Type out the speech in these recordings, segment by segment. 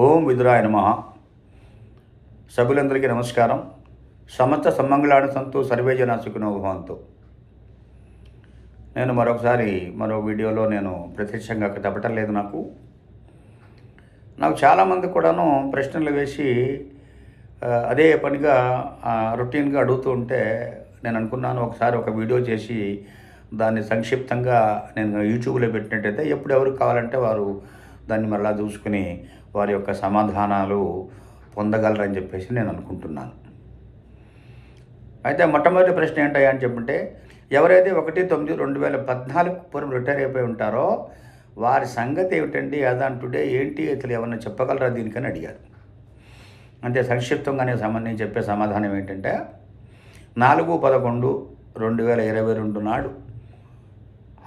ఓం విదురాయ నమః. సభ్యులందరికీ నమస్కారం. సమస్త సమ్మంగళాన్ని సంతు సర్వే జనా సుఖినో భవంతు. నేను మరొకసారి మరో వీడియోలో నేను ప్రత్యక్షంగా చెప్పటం లేదు. నాకు చాలామంది కూడాను ప్రశ్నలు వేసి అదే పనిగా రొటీన్గా అడుగుతూ ఉంటే నేను అనుకున్నాను ఒకసారి ఒక వీడియో చేసి దాన్ని సంక్షిప్తంగా నేను యూట్యూబ్లో పెట్టినట్టయితే ఎప్పుడు ఎవరికి కావాలంటే వారు దాన్ని మరలా చూసుకుని వారి యొక్క సమాధానాలు పొందగలరని చెప్పేసి నేను అనుకుంటున్నాను. అయితే మొట్టమొదటి ప్రశ్న ఏంటయ్యా అని చెప్పుంటే, ఎవరైతే 1/9/2014 పూర్వం రిటైర్ అయిపోయి ఉంటారో వారి సంగతి ఏమిటండి యాదాన్ టుడే ఏంటి అసలు ఏమన్నా చెప్పగలరా దీనికని అడిగారు. అంటే సంక్షిప్తంగానే నేను చెప్పే సమాధానం ఏంటంటే 4/11/2022 నాడు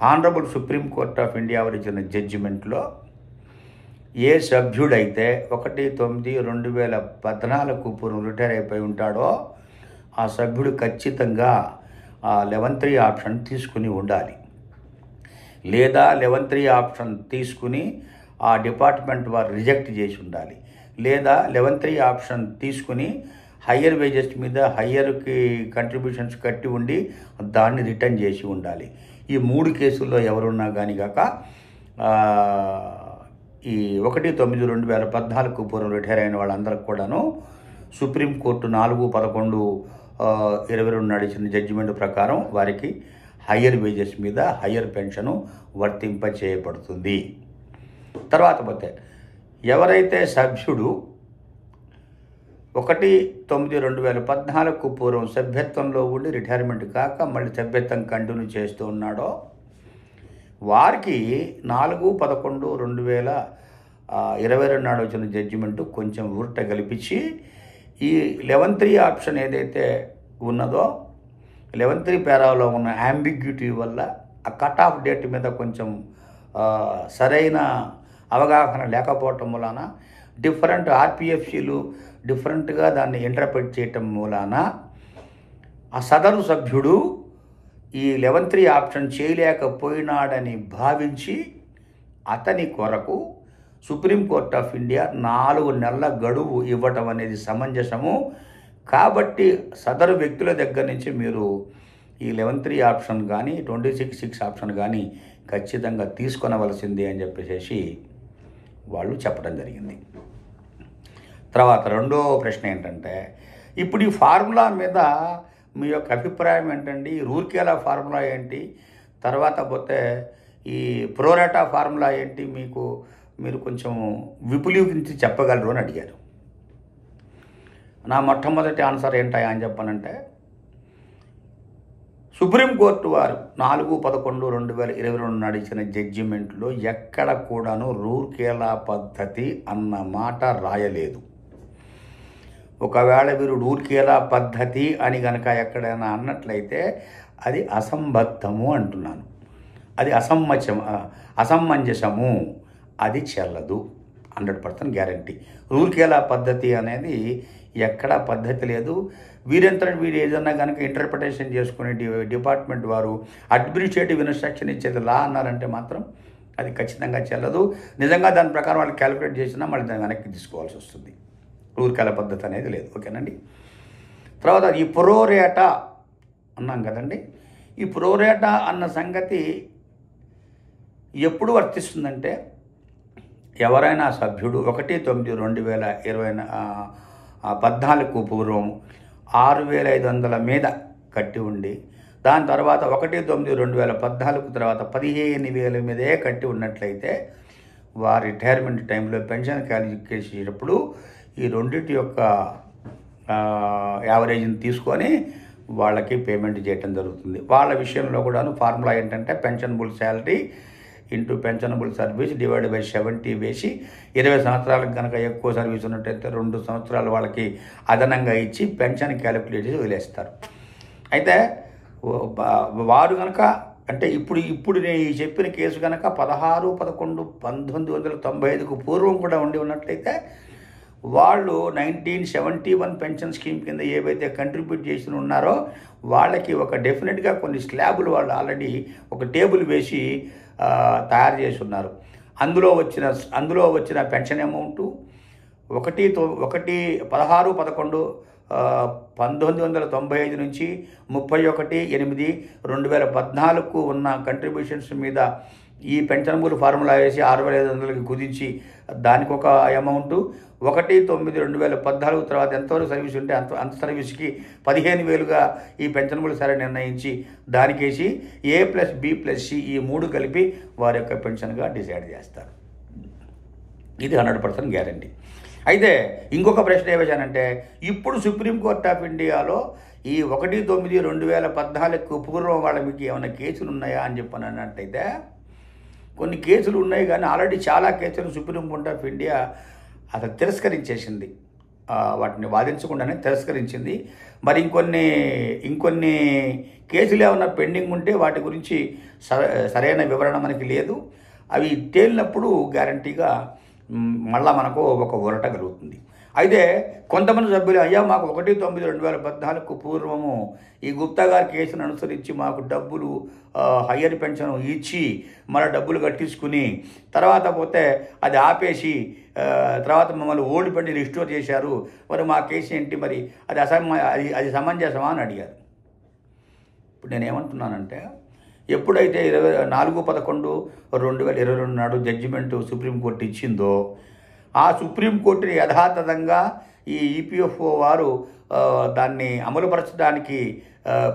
honourable supreme court of India వారు ఇచ్చిన జడ్జిమెంట్లో ఏ సభ్యుడైతే 1/9/2014 పూర్వం రిటైర్ అయిపోయి ఉంటాడో ఆ సభ్యుడు ఖచ్చితంగా ఆ 11(3) ఆప్షన్ తీసుకుని ఉండాలి. లేదా 11(3) ఆప్షన్ తీసుకుని ఆ డిపార్ట్మెంట్ వారు రిజెక్ట్ చేసి ఉండాలి. లేదా 11(3) ఆప్షన్ తీసుకుని హయ్యర్ వేజెస్ మీద హయ్యర్కి కంట్రిబ్యూషన్స్ కట్టి ఉండి దాన్ని రిటర్న్ చేసి ఉండాలి. ఈ 3 కేసుల్లో ఎవరున్నా కానీ కాక ఈ 1/9/2014 పూర్వం రిటైర్ అయిన వాళ్ళందరికీ కూడాను సుప్రీంకోర్టు 4/11/22 నడిచిన జడ్జిమెంట్ ప్రకారం వారికి హయ్యర్ వేజెస్ మీద హయ్యర్ పెన్షను వర్తింప చేయబడుతుంది. తర్వాత పోతే ఎవరైతే సభ్యుడు 1/9/2014 పూర్వం సభ్యత్వంలో ఉండి రిటైర్మెంట్ కాక మళ్ళీ సభ్యత్వం కంటిన్యూ చేస్తూ ఉన్నాడో వారికి 4/11/2022 నాడు వచ్చిన జడ్జిమెంటు కొంచెం ఊరట కల్పించి ఈ 11(3) ఆప్షన్ ఏదైతే ఉన్నదో 11(3) పేరాలో ఉన్న అంబిగ్యూటీ వల్ల ఆ కట్ ఆఫ్ డేట్ మీద కొంచెం సరైన అవగాహన లేకపోవటం మూలాన డిఫరెంట్ ఆర్పిఎఫ్సీలు డిఫరెంట్గా దాన్ని ఇంటర్ప్రెట్ చేయటం మూలాన ఆ సదరు సభ్యుడు ఈ 11(3) ఆప్షన్ చేయలేకపోయినాడని భావించి అతని కొరకు సుప్రీంకోర్ట్ ఆఫ్ ఇండియా 4 నెలల గడువు ఇవ్వటం అనేది సమంజసము. కాబట్టి సదరు వ్యక్తుల దగ్గర నుంచి మీరు ఈ 11(3) ఆప్షన్ కానీ 26(6) ఆప్షన్ కానీ ఖచ్చితంగా తీసుకొనవలసింది అని చెప్పేసి వాళ్ళు చెప్పడం జరిగింది. తర్వాత రెండో ప్రశ్న ఏంటంటే, ఇప్పుడు ఈ ఫార్ములా మీద మీ యొక్క అభిప్రాయం ఏంటండి? రూర్కేలా ఫార్ములా ఏంటి? తర్వాత పోతే ఈ ప్రోరాటా ఫార్ములా ఏంటి? మీరు కొంచెం విపులీకరించి చెప్పగలరు అని అడిగారు. నా మొట్టమొదటి ఆన్సర్ ఏంటా అని చెప్పానంటే, సుప్రీంకోర్టు వారు 4/11/2022 నడిచిన జడ్జిమెంట్లో ఎక్కడ కూడాను రూర్కేలా పద్ధతి అన్న మాట రాయలేదు. ఒకవేళ మీరు రూర్కేలా పద్ధతి అని కనుక ఎక్కడైనా అన్నట్లయితే అది అసంబద్ధము అంటున్నాను. అది అసమంజసము, అది చెల్లదు. 100% గ్యారంటీ. రూర్కేలా పద్ధతి అనేది ఎక్కడా పద్ధతి లేదు. వీరు ఏదన్నా కనుక ఇంటర్ప్రిటేషన్ చేసుకునే డిపార్ట్మెంట్ వారు అడ్మినిస్ట్రేటివ్ ఇన్స్ట్రక్షన్ ఇచ్చేది లా అన్నారంటే మాత్రం అది ఖచ్చితంగా చెల్లదు. నిజంగా దాని ప్రకారం వాళ్ళు క్యాలిక్యులేట్ చేసినా మళ్ళీ దాన్ని వెనక్కి తీసుకోవాల్సి వస్తుంది. రూర్కేలా పద్ధతి అనేది లేదు. ఓకేనండి. తర్వాత ఈ ప్రోరేటా అన్నాం కదండి. ఈ ప్రోరేటా అన్న సంగతి ఎప్పుడు వర్తిస్తుందంటే, ఎవరైనా సభ్యుడు 1/9/2014 పూర్వం 6,500 మీద కట్టి ఉండి దాని తర్వాత 1/9/2014 తర్వాత 15,000 మీదే కట్టి ఉన్నట్లయితే వారి రిటైర్మెంట్ టైంలో పెన్షన్ క్యాలిక్యులేట్ చేసేటప్పుడు ఈ రెండింటి యొక్క యావరేజ్ని తీసుకొని వాళ్ళకి పేమెంట్ చేయటం జరుగుతుంది. వాళ్ళ విషయంలో కూడాను ఫార్ములా ఏంటంటే pensionable salary into pensionable service divide by 70 వేసి 20 సంవత్సరాలకు కనుక ఎక్కువ సర్వీస్ ఉన్నట్టయితే 2 సంవత్సరాలు వాళ్ళకి అదనంగా ఇచ్చి పెన్షన్ క్యాలిక్యులేట్ చేసి వదిలేస్తారు. అయితే వారు కనుక అంటే ఇప్పుడు నేను చెప్పిన కేసు కనుక 16/11/1995 పూర్వం కూడా ఉండి ఉన్నట్లయితే వాళ్ళు 1971 పెన్షన్ స్కీమ్ కింద ఏవైతే కంట్రిబ్యూట్ చేసి ఉన్నారో వాళ్ళకి ఒక డెఫినెట్గా కొన్ని స్లాబులు వాళ్ళు ఆల్రెడీ ఒక టేబుల్ వేసి తయారు చేసి ఉన్నారు. అందులో వచ్చిన పెన్షన్ అమౌంటు 16/11/1995 నుంచి 31/8/2014 ఉన్న కంట్రిబ్యూషన్స్ మీద ఈ పెన్షనబుల్ ఫార్ములా వేసి 6,500కి కుదించి దానికి ఒక అమౌంటు, 1/9/2014 తర్వాత ఎంతవరకు సర్వీస్ ఉంటే అంత సర్వీస్కి 15,000గా ఈ పెన్షనబుల్ సరే నిర్ణయించి దానికేసి A+B+C ఈ 3 కలిపి వారి యొక్క పెన్షన్గా డిసైడ్ చేస్తారు. ఇది 100% గ్యారంటీ. అయితే ఇంకొక ప్రశ్న ఏమేశానంటే, ఇప్పుడు సుప్రీంకోర్టు ఆఫ్ ఇండియాలో ఈ 1/9/2014 పూర్వం వాళ్ళ మీకు ఏమైనా కేసులు ఉన్నాయా అని చెప్పని అన్నట్టయితే కొన్ని కేసులు ఉన్నాయి, కానీ ఆల్రెడీ చాలా కేసులు సుప్రీంకోర్టు ఆఫ్ ఇండియా అసలు తిరస్కరించేసింది. వాటిని వాదించకుండానే తిరస్కరించింది. మరి ఇంకొన్ని కేసులు ఏమైనా పెండింగ్ ఉంటే వాటి గురించి సరైన వివరణ మనకి లేదు. అవి తేలినప్పుడు గ్యారంటీగా మళ్ళా మనకు ఒక ఊరట కలుగుతుంది. అయితే కొంతమంది సభ్యులు, అయ్యా మాకు 1/9/2014 పూర్వము ఈ గుప్తా గారి కేసును అనుసరించి మాకు డబ్బులు హయ్యర్ పెన్షన్ ఇచ్చి మన డబ్బులు కట్టించుకుని తర్వాత పోతే అది ఆపేసి తర్వాత మమ్మల్ని ఓల్డ్ పెన్షన్ రిస్టోర్ చేశారు, మరి మా కేసు ఏంటి, మరి అది సమంజసమా అని అడిగారు. ఇప్పుడు నేనేమంటున్నానంటే, ఎప్పుడైతే 24/11/2022 నాడు జడ్జిమెంటు సుప్రీంకోర్టు ఇచ్చిందో ఆ సుప్రీంకోర్టుని యథాతథంగా ఈ ఈపీఎఫ్ఓ వారు దాన్ని అమలుపరచడానికి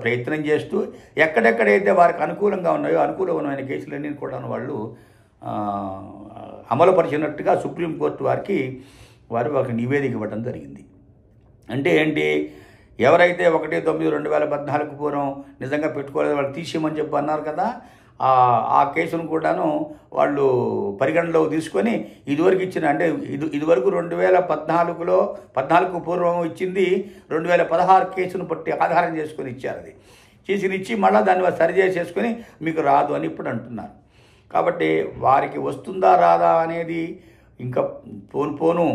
ప్రయత్నం చేస్తూ ఎక్కడెక్కడైతే వారికి అనుకూలంగా ఉన్నాయో అనుకూలమైన కేసులన్నీ కూడా వాళ్ళు అమలుపరిచినట్టుగా సుప్రీంకోర్టు వారు ఒక నివేదిక ఇవ్వడం జరిగింది. అంటే ఏంటి, ఎవరైతే 1/9/2014 పూర్వం నిజంగా పెట్టుకోలేదు వాళ్ళు తీసేయమని చెప్పి అన్నారు కదా, ఆ కేసును కూడాను వాళ్ళు పరిగణలోకి తీసుకొని ఇదివరకు ఇచ్చిన, అంటే ఇదివరకు 2014 పూర్వం ఇచ్చింది 2016 కేసును పట్టి ఆధారం చేసుకొని ఇచ్చారు. అది ఇచ్చి మళ్ళీ దాన్ని సరి చేసేసుకొని మీకు రాదు అని ఇప్పుడు అంటున్నారు. కాబట్టి వారికి వస్తుందా రాదా అనేది ఇంకా పోను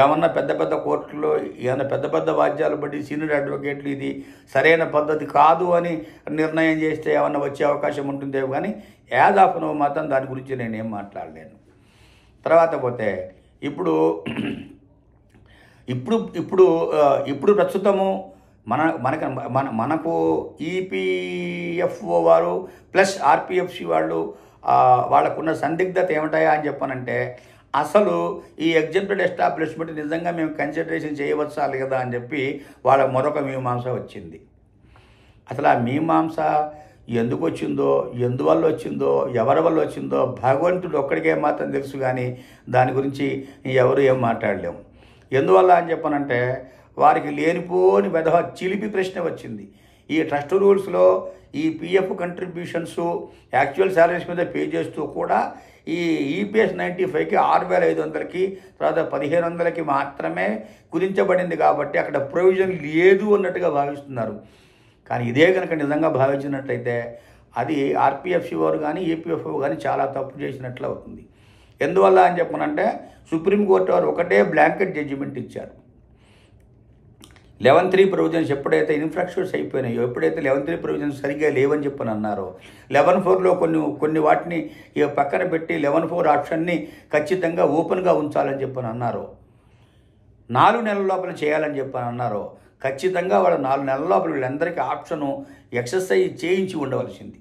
ఏమన్నా పెద్ద పెద్ద కోర్టుల్లో ఏమన్నా పెద్ద వాద్యాలు బట్టి సీనియర్ అడ్వకేట్లు ఇది సరైన పద్ధతి కాదు అని నిర్ణయం చేస్తే ఏమన్నా వచ్చే అవకాశం ఉంటుందేమో, కానీ యాజ్ ఆఫ్ నో మాత్రం దాని గురించి నేనేం మాట్లాడలేను. తర్వాత పోతే ఇప్పుడు ప్రస్తుతము మనకు ఈపీఎఫ్ఓ వారు ప్లస్ ఆర్పిఎఫ్సి వాళ్ళు వాళ్ళకున్న సందిగ్ధత ఏమిటాయా అని చెప్పానంటే, అసలు ఈ ఎగ్జెంప్టెడ్ ఎస్టాబ్లిష్మెంట్ నిజంగా మేము కన్సిడరేషన్ చేయవచ్చా లేదా అని చెప్పి వాళ్ళ మరొక మీమాంస వచ్చింది. అసలు ఆ మీమాంస ఎందుకు వచ్చిందో, ఎందువల్ల వచ్చిందో, ఎవరి వల్ల వచ్చిందో భగవంతుడు ఒక్కడికే మాత్రం తెలుసు, కానీ దాని గురించి ఎవరు ఏం మాట్లాడలేము. ఎందువల్ల అని చెప్పనంటే, వారికి లేనిపోని చిలిపి ప్రశ్న వచ్చింది. ఈ ట్రస్ట్ రూల్స్లో ఈ పిఎఫ్ కంట్రిబ్యూషన్స్ యాక్చువల్ శాలరీస్ మీద పే చేస్తూ కూడా ఈ ఈపీఎస్ 95కి 6,500కి తర్వాత 1,500కి మాత్రమే కుదించబడింది కాబట్టి అక్కడ ప్రొవిజన్ లేదు అన్నట్టుగా భావిస్తున్నారు. కానీ ఇదే కనుక నిజంగా భావించినట్లయితే అది ఆర్పిఎఫ్సి వారు కానీ ఈపీఎఫ్ఓ కానీ చాలా తప్పు చేసినట్లు అవుతుంది. ఎందువల్ల అని చెప్పనంటే, సుప్రీంకోర్టు వారు ఒకటే బ్లాంకెట్ జడ్జిమెంట్ ఇచ్చారు. 11(3) ప్రొవిజన్స్ ఎప్పుడైతే ఇన్ఫ్రాస్ట్రక్చర్స్ అయిపోయినాయో, ఎప్పుడైతే 11(3) ప్రొవిజన్స్ సరిగ్గా లేవని చెప్పని అన్నారో, 11(4)లో కొన్ని వాటిని పక్కన పెట్టి 11(4) ఆప్షన్ని ఖచ్చితంగా ఓపెన్గా ఉంచాలని చెప్పని అన్నారో, 4 నెలల లోపల చేయాలని చెప్పని అన్నారో, ఖచ్చితంగా వాళ్ళు 4 నెలల లోపల వీళ్ళందరికీ ఆప్షను ఎక్సర్సైజ్ చేయించి ఉండవలసింది.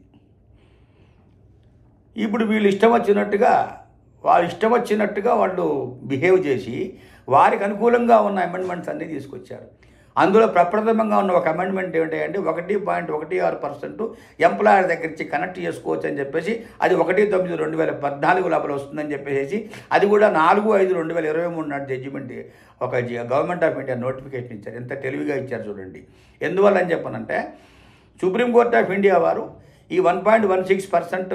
ఇప్పుడు వీళ్ళు ఇష్టం వచ్చినట్టుగా వాళ్ళు బిహేవ్ చేసి వారికి అనుకూలంగా ఉన్న అమెండ్మెంట్స్ అన్నీ తీసుకొచ్చారు. అందులో ప్రప్రథమంగా ఉన్న ఒక అమెండ్మెంట్ ఏంటంటే 1.16% ఎంప్లాయర్ దగ్గర నుంచి కనెక్ట్ చేసుకోవచ్చు అని చెప్పేసి, అది 1/9/2014 లోపల వస్తుందని చెప్పేసి, అది కూడా 4/5/2023 నాటి జడ్జిమెంట్ ఒక గవర్నమెంట్ ఆఫ్ ఇండియా నోటిఫికేషన్ ఇచ్చారు. ఎంత తెలివిగా ఇచ్చారు చూడండి. ఎందువల్ల అని చెప్పనంటే, సుప్రీంకోర్టు ఆఫ్ ఇండియా వారు ఈ 1.16%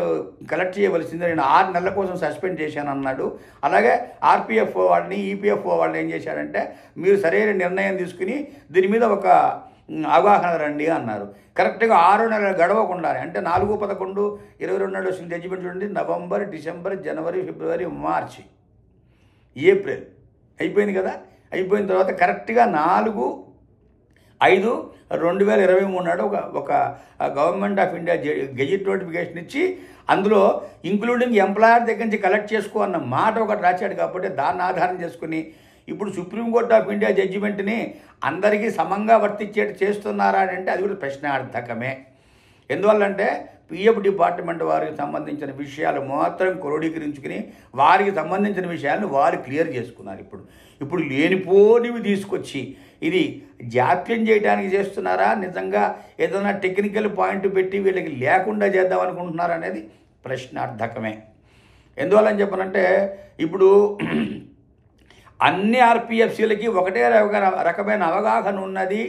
కలెక్ట్ చేయవలసింది నేను 6 నెలల కోసం సస్పెండ్ చేశాను అన్నాడు. అలాగే ఆర్పిఎఫ్ఓ వాళ్ళని ఈపీఎఫ్ఓ వాళ్ళని ఏం చేశారంటే, మీరు సరైన నిర్ణయం తీసుకుని దీని మీద ఒక అవగాహన రండి అన్నారు. కరెక్ట్గా 6 నెలలు గడవకుండానే, అంటే 4/11/22 నాడు వచ్చిన జడ్జిమెంట్ చూడండి, నవంబర్, డిసెంబర్, జనవరి, ఫిబ్రవరి, మార్చి, ఏప్రిల్ అయిపోయింది కదా. అయిపోయిన తర్వాత కరెక్ట్గా 4/5/2023 నాడు ఒక government of India gazette notification ఇచ్చి, అందులో ఇంక్లూడింగ్ ఎంప్లాయర్ దగ్గర నుంచి కలెక్ట్ చేసుకో అన్న మాట ఒకటి రాశాడు. కాబట్టి దాన్ని ఆధారం చేసుకుని ఇప్పుడు సుప్రీంకోర్టు ఆఫ్ ఇండియా జడ్జిమెంట్ని అందరికీ సమంగా వర్తించేట్టు చేస్తున్నారా అని అంటే అది కూడా ప్రశ్నార్థకమే. ఎందువల్లంటే పిఎఫ్ డిపార్ట్మెంట్ వారికి సంబంధించిన విషయాలు మాత్రం క్రోడీకరించుకుని వారికి సంబంధించిన విషయాలను వారు క్లియర్ చేసుకున్నారు. ఇప్పుడు లేనిపోనివి తీసుకొచ్చి ఇది జాప్యం చేయడానికి చేస్తున్నారా, నిజంగా ఏదైనా టెక్నికల్ పాయింట్ పెట్టి వీళ్ళకి లేకుండా చేద్దాం అనుకుంటున్నారా అనేది ప్రశ్నార్థకమే. ఎందువల్లని చెప్పనంటే ఇప్పుడు అన్ని ఆర్పిఎఫ్సీలకి ఒకటే రకమైన అవగాహన ఉన్నది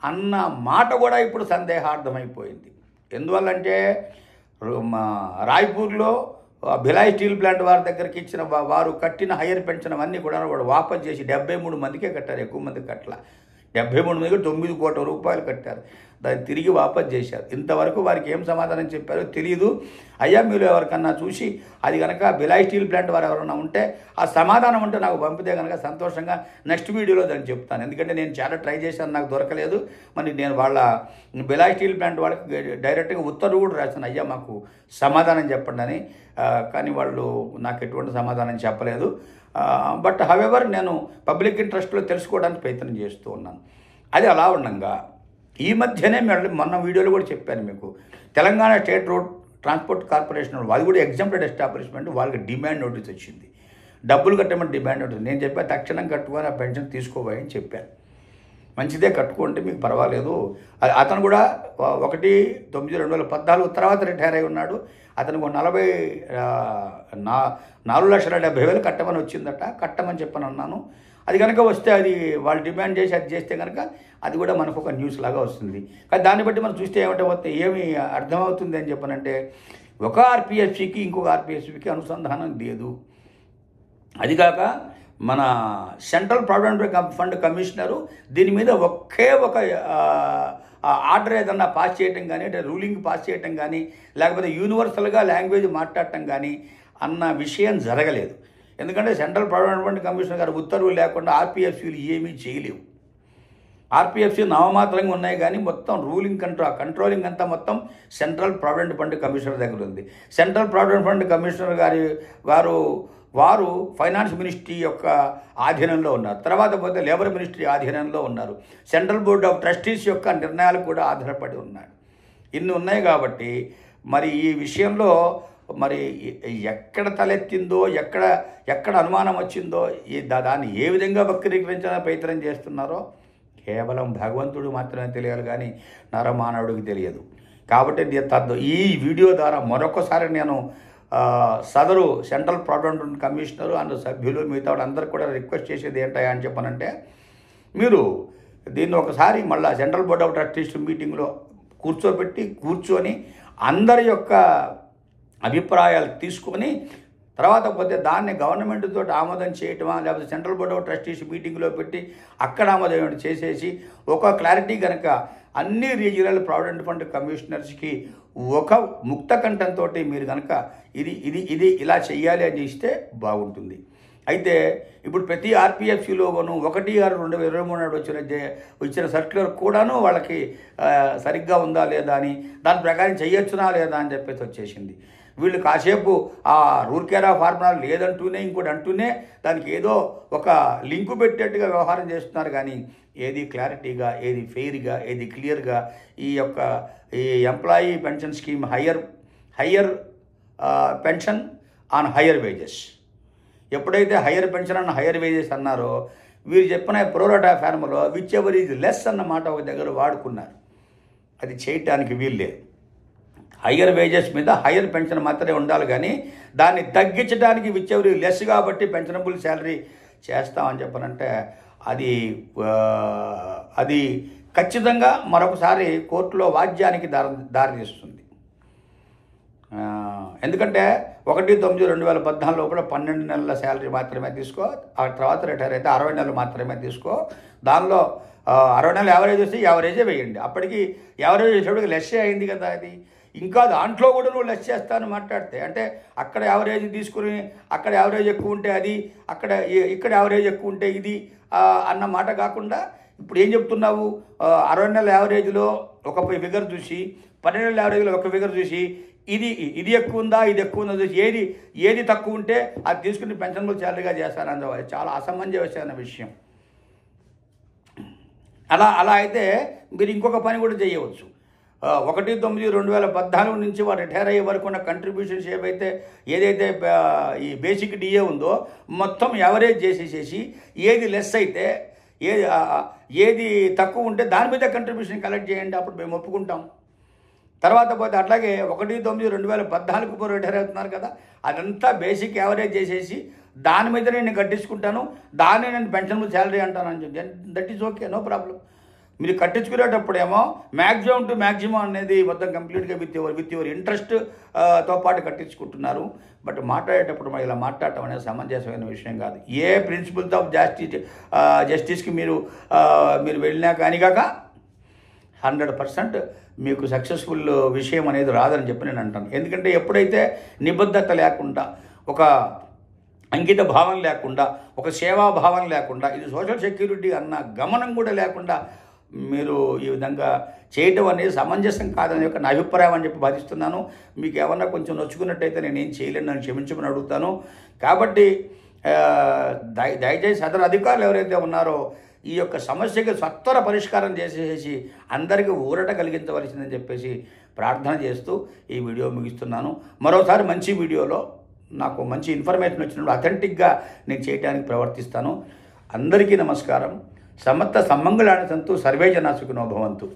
అన్న మాట కూడా ఇప్పుడు సందేహార్థమైపోయింది. ఎందువల్లంటే రాయ్పూర్లో భిలాయ్ స్టీల్ ప్లాంట్ వారి దగ్గరికి ఇచ్చిన వారు కట్టిన హయ్యర్ పెన్షన్ అన్నీ కూడా వాపస్ చేసి 73 మందికే కట్టారు, ఎక్కువ మందికి కట్టల. 73 మందికి 9 కోట్ల రూపాయలు కట్టారు, దాన్ని తిరిగి వాపస్ చేశారు. ఇంతవరకు వారికి ఏం సమాధానం చెప్పారో తెలియదు. అయ్యా మీరు ఎవరికన్నా చూసి అది కనుక భిలాయ్ స్టీల్ ప్లాంట్ వారు ఎవరన్నా ఉంటే ఆ సమాధానం ఉంటే నాకు పంపితే కనుక సంతోషంగా నెక్స్ట్ వీడియోలో దాన్ని చెప్తాను. ఎందుకంటే నేను చాలా ట్రై చేశాను, నాకు దొరకలేదు. మరి నేను వాళ్ళ భిలాయ్ స్టీల్ ప్లాంట్ వాళ్ళకి డైరెక్ట్గా ఉత్తర్వు కూడా రాశాను, అయ్యా మాకు సమాధానం చెప్పండి అని. కానీ వాళ్ళు నాకు ఎటువంటి సమాధానం చెప్పలేదు. బట్ హవెవర్ నేను పబ్లిక్ ఇంట్రెస్ట్లో తెలుసుకోవడానికి ప్రయత్నం చేస్తూ ఉన్నాను. అది అలా ఉండగా ఈ మధ్యనే మొన్న వీడియోలో కూడా చెప్పాను మీకు, Telangana state road transport corporation అది కూడా ఎగ్జాంప్టెడ్ ఎస్టాబ్లిష్మెంట్ వాళ్ళకి డిమాండ్ నోటీస్ వచ్చింది. డబ్బులు కట్టమని డిమాండ్ నోటీస్. నేను చెప్పాను తక్షణం కట్టుకొని ఆ పెన్షన్ తీసుకోబోయని చెప్పాను. మంచిదే కట్టుకుంటే మీకు పర్వాలేదు. అతను కూడా 1/9/2014 తర్వాత రిటైర్ అయి ఉన్నాడు. అతనికి 4,70,000 కట్టమని వచ్చిందట, కట్టమని చెప్పని అన్నాను. అది కనుక వస్తే అది వాళ్ళు డిమాండ్ చేసి అది చేస్తే కనుక అది కూడా మనకు ఒక న్యూస్ లాగా వస్తుంది. కానీ దాన్ని బట్టి మనం చూస్తే ఏమి అర్థమవుతుంది అని చెప్పనంటే ఒక ఆర్పిఎస్సికి ఇంకొక ఆర్పిఎస్సికి అనుసంధానం లేదు. అది కాక మన సెంట్రల్ ప్రావిడెంట్ ఫండ్ కమిషనరు దీని మీద ఒకే ఒక ఆర్డర్ ఏదన్నా పాస్ చేయటం కానీ, అంటే రూలింగ్ పాస్ చేయటం కానీ, లేకపోతే యూనివర్సల్గా లాంగ్వేజ్ మాట్లాడటం కానీ అన్న విషయం జరగలేదు. ఎందుకంటే సెంట్రల్ ప్రావిడెంట్ ఫండ్ కమిషనర్ గారు ఉత్తర్వులు లేకుండా ఆర్పిఎఫ్సీలు ఏమీ చేయలేవు. ఆర్పిఎఫ్సీ నామమాత్రంగా ఉన్నాయి కానీ మొత్తం కంట్రోలింగ్ అంతా మొత్తం సెంట్రల్ ప్రావిడెంట్ ఫండ్ కమిషనర్ దగ్గర ఉంది. సెంట్రల్ ప్రావిడెంట్ ఫండ్ కమిషనర్ వారు ఫైనాన్స్ మినిస్ట్రీ యొక్క ఆధీనంలో ఉన్నారు. తర్వాత పోతే లేబర్ మినిస్ట్రీ ఆధీనంలో ఉన్నారు. సెంట్రల్ బోర్డ్ ఆఫ్ ట్రస్టీస్ యొక్క నిర్ణయాలు కూడా ఆధారపడి ఉన్నాయి. ఇన్ని ఉన్నాయి కాబట్టి మరి ఈ విషయంలో మరి ఎక్కడ తలెత్తిందో, ఎక్కడ అనుమానం వచ్చిందో, దాన్ని ఏ విధంగా వక్రీకరించడానికి ప్రయత్నం చేస్తున్నారో కేవలం భగవంతుడు మాత్రమే తెలియాలి కానీ నరమానవుడికి తెలియదు. కాబట్టి ఈ వీడియో ద్వారా మరొకసారి నేను సదరు సెంట్రల్ ప్రావిడెంట్ కమిషనరు అండ్ సభ్యులు మిగతా వాళ్ళందరూ కూడా రిక్వెస్ట్ చేసేది ఏంటా అని చెప్పనంటే, మీరు దీన్ని ఒకసారి మళ్ళీ సెంట్రల్ బోర్డ్ ఆఫ్ ట్రస్టీస్ మీటింగ్లో కూర్చొని అందరి యొక్క అభిప్రాయాలు తీసుకొని తర్వాత పోతే దాన్ని గవర్నమెంట్ తోటి ఆమోదం చేయటమా, లేకపోతే సెంట్రల్ బోర్డ్ ఆఫ్ ట్రస్టీస్ మీటింగ్లో పెట్టి అక్కడ ఆమోదం చేసేసి ఒక క్లారిటీ కనుక అన్ని రీజినల్ ప్రావిడెంట్ ఫండ్ కమిషనర్స్కి ఒక ముక్త కంఠంతో మీరు కనుక ఇది ఇలా చెయ్యాలి అని ఇస్తే బాగుంటుంది. అయితే ఇప్పుడు ప్రతి ఆర్పిఎఫ్సీలోనూ 1/6/2023 నాడు వచ్చిన సర్క్యులర్ కూడాను వాళ్ళకి సరిగ్గా ఉందా లేదా అని, దాని ప్రకారం చేయొచ్చునా లేదా అని చెప్పేసి వచ్చేసింది. వీళ్ళు కాసేపు ఆ రూర్కేరా ఫార్ములా లేదంటూనే ఇంకోటి అంటూనే దానికి ఏదో ఒక లింకు పెట్టేట్టుగా వ్యవహారం చేస్తున్నారు. కానీ ఏది క్లారిటీగా, ఏది ఫెయిర్గా, ఏది క్లియర్గా ఈ employee pension scheme higher pension on higher wages, ఎప్పుడైతే higher pension on higher wages అన్నారో వీరు చెప్పిన ప్రోరాటా ఫార్ములో విచ్ ఎవర్ ఈజ్ లెస్ అన్న మాట ఒక దగ్గర వాడుకున్నారు. అది చేయటానికి వీల్లేదు. హయ్యర్ వేజెస్ మీద హయ్యర్ పెన్షన్ మాత్రమే ఉండాలి కానీ దాన్ని తగ్గించడానికి విచ్ ఎవర్ లెస్ కాబట్టి పెన్షనబుల్ శాలరీ చేస్తామని చెప్పనంటే అది ఖచ్చితంగా మరొకసారి కోర్టులో వాద్యానికి దారితీస్తుంది. ఎందుకంటే 1/9/2014 లోపల 12 నెలల శాలరీ మాత్రమే తీసుకో, ఆ తర్వాత రిటైర్ అయితే 60 నెలలు మాత్రమే తీసుకో. దానిలో 60 నెలలు యావరేజ్ వస్తే యావరేజే వేయండి. అప్పటికి యావరేజ్ వేసేప్పటికి లెస్సే అయింది కదా. అది ఇంకా దాంట్లో కూడా నువ్వు లెస్ చేస్తాను మాట్లాడితే, అంటే అక్కడ యావరేజ్ తీసుకుని అక్కడ యావరేజ్ ఎక్కువ ఉంటే అది, ఇక్కడ యావరేజ్ ఎక్కువ ఉంటే ఇది అన్న మాట కాకుండా ఇప్పుడు ఏం చెప్తున్నావు, 60 నెలల యావరేజ్లో ఒక ఫిగర్ చూసి, 12 నెలల యావరేజ్లో ఒక ఫిగర్ చూసి ఇది ఇది ఎక్కువ ఉందా, ఇది ఎక్కువ ఉందా, ఏది తక్కువ ఉంటే అది తీసుకుని పెన్షనబుల్ శాలరీగా చేస్తారని చాలా అసమంజసమైన విషయం. అలా అయితే మీరు ఇంకొక పని కూడా చేయవచ్చు. 1/9/2014 నుంచి వారు రిటైర్ అయ్యే వరకు ఉన్న కంట్రిబ్యూషన్స్ ఏదైతే ఈ బేసిక్ డిఏ ఉందో మొత్తం యావరేజ్ చేసేసేసి ఏది లెస్ అయితే ఏది తక్కువ ఉంటే దాని మీద కంట్రిబ్యూషన్ కలెక్ట్ చేయండి, అప్పుడు మేము ఒప్పుకుంటాం. తర్వాత పోతే అట్లాగే 1/9/2014 రిటైర్ అవుతున్నారు కదా, అదంతా బేసిక్ యావరేజ్ చేసేసి దాని మీద నేను కట్టించుకుంటాను, దాన్ని నేను పెన్షనబుల్ శాలరీ అంటాను. That is okay, no problem. మీరు కట్టించుకునేటప్పుడేమో మ్యాక్సిమం టు మ్యాక్సిమం అనేది మొత్తం కంప్లీట్గా విత్ యువర్ ఇంట్రెస్ట్తో పాటు కట్టించుకుంటున్నారు. బట్ మాట్లాడేటప్పుడు మరి ఇలా మాట్లాడటం అనేది సమంజసమైన విషయం కాదు. ఏ ప్రిన్సిపల్స్ ఆఫ్ జస్టిస్కి మీరు వెళ్ళినా కానీ కాక 100% మీకు సక్సెస్ఫుల్ విషయం అనేది రాదని చెప్పి నేను అంటాను. ఎందుకంటే ఎప్పుడైతే నిబద్ధత లేకుండా, ఒక అంకిత భావం లేకుండా, ఒక సేవాభావం లేకుండా, ఇది సోషల్ సెక్యూరిటీ అన్న గమనం కూడా లేకుండా మీరు ఈ విధంగా చేయటం అనేది సమంజసం కాదని నా అభిప్రాయం అని చెప్పి భావిస్తున్నాను. మీకు ఏమన్నా కొంచెం నొచ్చుకున్నట్టయితే నేనేం చేయలేను, నన్ను క్షమించమని అడుగుతాను. కాబట్టి దయచేసి సదరు అధికారులు ఎవరైతే ఉన్నారో ఈ యొక్క సమస్యకి సత్వర పరిష్కారం చేసేసి అందరికీ ఊరట కలిగించవలసిందని చెప్పేసి ప్రార్థన చేస్తూ ఈ వీడియో ముగిస్తున్నాను. మరోసారి మంచి వీడియోలో నాకు మంచి ఇన్ఫర్మేషన్ వచ్చినప్పుడు అథెంటిక్గా నేను చేయడానికి ప్రవర్తిస్తాను. అందరికీ నమస్కారం. సమస్త సమ్మంగళాన్ని సంతు, సర్వే జనా సుఖినో భవంతు.